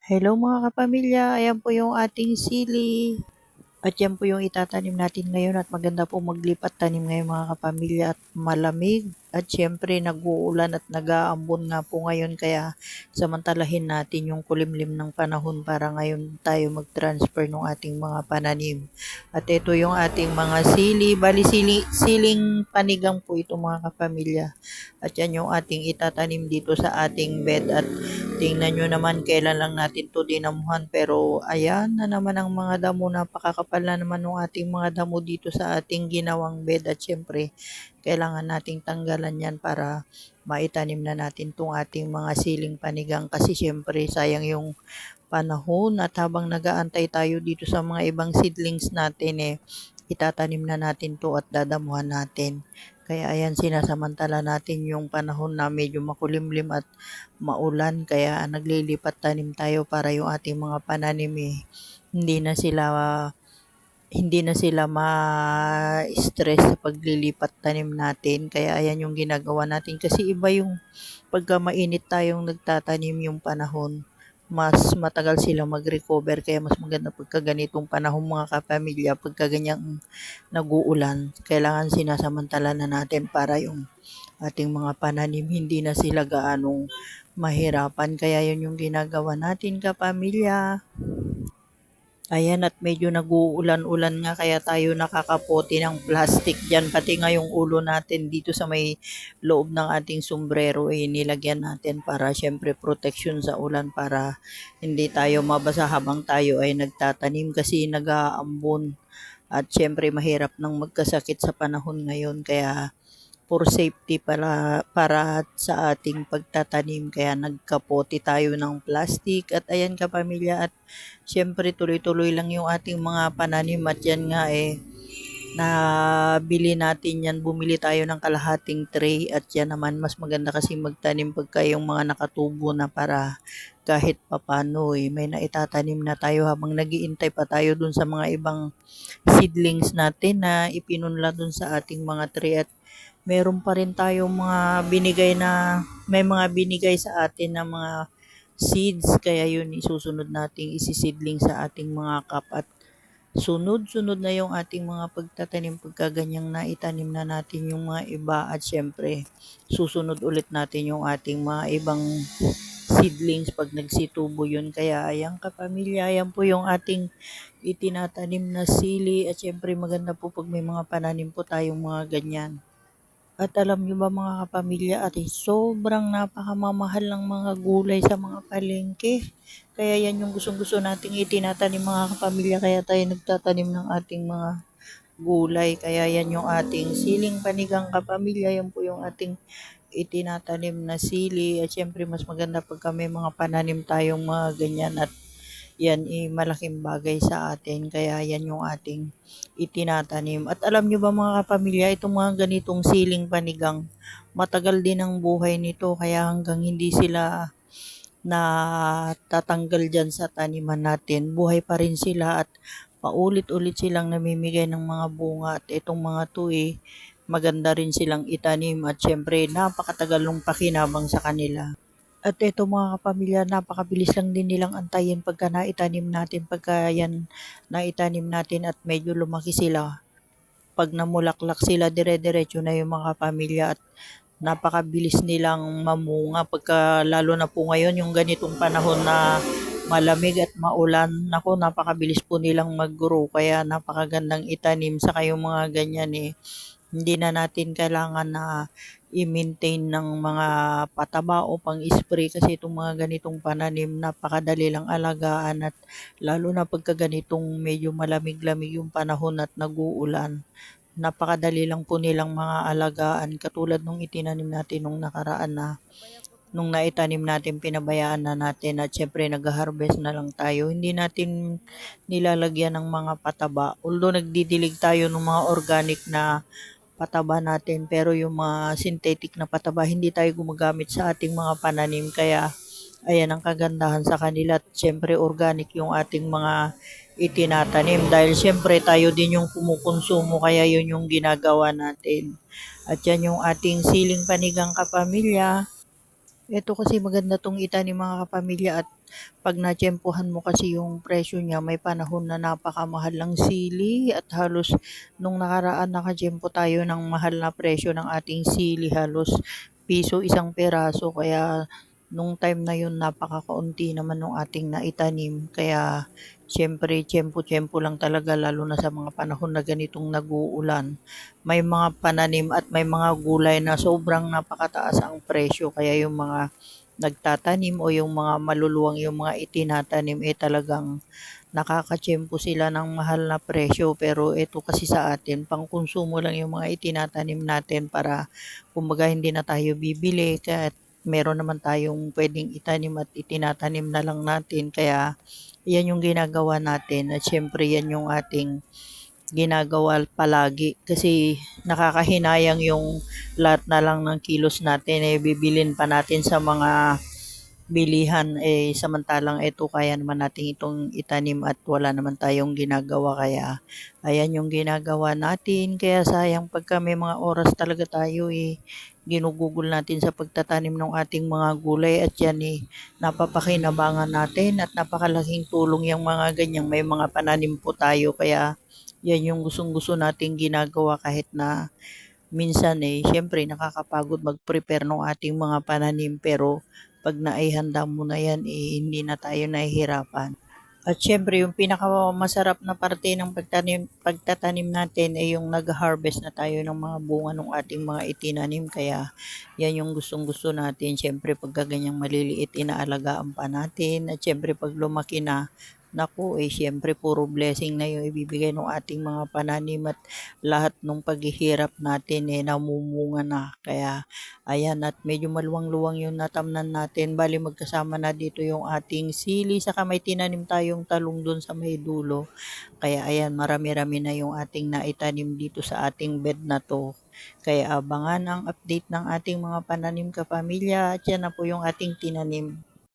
Hello mga kapamilya, ayan po yung ating sili. At yan po yung itatanim natin ngayon at maganda po maglipat tanim ngayon mga kapamilya at malamig. At syempre nag-uulan at nag-aambon nga po ngayon kaya samantalahin natin yung kulimlim ng panahon para ngayon tayo mag-transfer ng ating mga pananim. At ito yung ating mga sili, siling panigang po ito mga kapamilya. At yan yung ating itatanim dito sa ating bed at tingnan nyo naman kailan lang natin to dinamuhan pero ayan na naman ang mga damo, napakakapal na naman ng ating mga damo dito sa ating ginawang bed at syempre kailangan nating tanggalan yan para maitanim na natin tong ating mga siling panigang kasi syempre sayang yung panahon at habang nagaantay tayo dito sa mga ibang seedlings natin itatanim na natin to at dadamuhan natin. Kaya ayan, sinasamantala natin yung panahon na medyo makulimlim at maulan kaya naglilipat tanim tayo para yung ating mga pananim hindi na sila ma-stress sa paglilipat tanim natin. Kaya ayan yung ginagawa natin kasi iba yung pagka mainit tayong nagtatanim yung panahon, mas matagal sila mag-recover kaya mas maganda pagka ganitong panahon mga kapamilya, pagka ganyang nag-uulan, kailangan sinasamantala na natin para yung ating mga pananim hindi na sila gaanong mahirapan. Kaya yun yung ginagawa natin kapamilya. Ayan at medyo nag-uulan-ulan nga kaya tayo nakakapote ng plastic dyan. Pati nga yung ulo natin dito sa may loob ng ating sombrero nilagyan natin para syempre protection sa ulan para hindi tayo mabasa habang tayo ay nagtatanim kasi nag-aambon. At syempre mahirap nang magkasakit sa panahon ngayon kaya for safety para sa ating pagtatanim kaya nagkapote tayo ng plastic at ayan kapamilya at syempre tuloy-tuloy lang yung ating mga pananim at yan nga nabili natin yan, bumili tayo ng kalahating tray at yan naman mas maganda kasi magtanim pagka yung mga nakatubo na para kahit papano may naitatanim na tayo habang nagiintay pa tayo dun sa mga ibang seedlings natin na ipinunla dun sa ating mga tray at meron pa rin tayong may mga binigay sa atin na mga seeds kaya yun isusunod nating isisidling sa ating mga cup at sunod-sunod na yung ating mga pagtatanim pagka ganyang naitanim na natin yung mga iba at syempre susunod ulit natin yung ating mga ibang seedlings pag nagsitubo yun. Kaya ayan kapamilya, ayan po yung ating itinatanim na sili at syempre maganda po pag may mga pananim po tayong mga ganyan. At alam nyo ba mga kapamilya sobrang napakamamahal ng mga gulay sa mga palengke. Kaya yan yung gustong-gusto nating itinatanim mga kapamilya. Kaya tayo nagtatanim ng ating mga gulay. Kaya yan yung ating siling panigang kapamilya. Yan po yung ating itinatanim na sili. At syempre mas maganda pag may mga pananim tayong mga ganyan at yan malaking bagay sa atin. Kaya yan yung ating itinatanim. At alam nyo ba mga kapamilya, itong mga ganitong siling panigang, matagal din ang buhay nito. Kaya hanggang hindi sila natatanggal dyan sa taniman natin, buhay pa rin sila at paulit-ulit silang namimigay ng mga bunga. At itong mga to maganda rin silang itanim at syempre napakatagal ng pakinabang sa kanila. At ito mga kapamilya, napakabilis lang din nilang antayin pagka naitanim natin, pagka yan naitanim natin at medyo lumaki sila. Pag namulaklak sila, dire-diretso na yung mga kapamilya at napakabilis nilang mamunga pagka lalo na po ngayon yung ganitong panahon na malamig at maulan. Nako, napakabilis po nilang mag-grow kaya napakagandang itanim sa yung mga ganyan hindi na natin kailangan na i-maintain ng mga pataba o pang-spray kasi itong mga ganitong pananim napakadali lang alagaan at lalo na pagka ganitong medyo malamig-lamig yung panahon at nag-uulan. Napakadali lang po nilang mga alagaan katulad nung itinanim natin nung nakaraan na nung naitanim natin pinabayaan na natin at syempre nag-harvest na lang tayo. Hindi natin nilalagyan ng mga pataba. Although nagdidilig tayo ng mga organic na pataba natin pero yung mga synthetic na pataba hindi tayo gumagamit sa ating mga pananim kaya ayan ang kagandahan sa kanila at syempre organic yung ating mga itinatanim dahil syempre tayo din yung kumukonsumo kaya yun yung ginagawa natin at yan yung ating siling panigang kapamilya. Ito kasi maganda 'tong itanim mga kapamilya at 'pag natiyempuhan mo kasi yung presyo niya, may panahon na napakamahal ng sili at halos nung nakaraan nakatiyempo tayo ng mahal na presyo ng ating sili, halos piso isang piraso. Kaya nung time na yun napakakaunti naman nung ating naitanim. Kaya siyempre tiyempo-tiyempo lang talaga lalo na sa mga panahon na ganitong nag-uulan. May mga pananim at may mga gulay na sobrang napakataas ang presyo kaya yung mga nagtatanim o yung mga maluluwang yung mga itinatanim talagang nakakatiyempo sila ng mahal na presyo. Pero ito kasi sa atin pangkonsumo lang yung mga itinatanim natin para kumbaga hindi na tayo bibili kahit meron naman tayong puwedeng itanim at itinatanim na lang natin. Kaya yan yung ginagawa natin at siyempre yan yung ating ginagawa palagi kasi nakakahinayang yung lahat na lang ng kilos natin bibilin pa natin sa mga bilihan samantalang ito kaya naman natin itong itanim at wala naman tayong ginagawa kaya ayan yung ginagawa natin. Kaya sayang pagka may mga oras talaga tayo ginugugol natin sa pagtatanim ng ating mga gulay at yan napapakinabangan natin at napakalaking tulong yung mga ganyang may mga pananim po tayo. Kaya yan yung gustong-gusto nating ginagawa kahit na minsan siyempre nakakapagod mag-prepare ng ating mga pananim pero 'pag naihanda mo na yan hindi na tayo nahihirapan. At siyempre yung pinakamasarap na parte ng pagtatanim natin yung nag-harvest na tayo ng mga bunga ng ating mga itinanim. Kaya yan yung gustong-gusto natin. Siyempre pagka ganyang maliliit, inaalagaan pa natin. At siyempre pag lumaki na, naku siyempre puro blessing na yung ibibigay ng ating mga pananim at lahat ng paghihirap natin namumunga na. Kaya ayan at medyo maluwang-luwang yung natamnan natin. Bali magkasama na dito yung ating sili saka may tinanim tayong talong dun sa may dulo. Kaya ayan marami-rami na yung ating naitanim dito sa ating bed na 'to. Kaya abangan ang update ng ating mga pananim kapamilya at yan na po yung ating tinanim.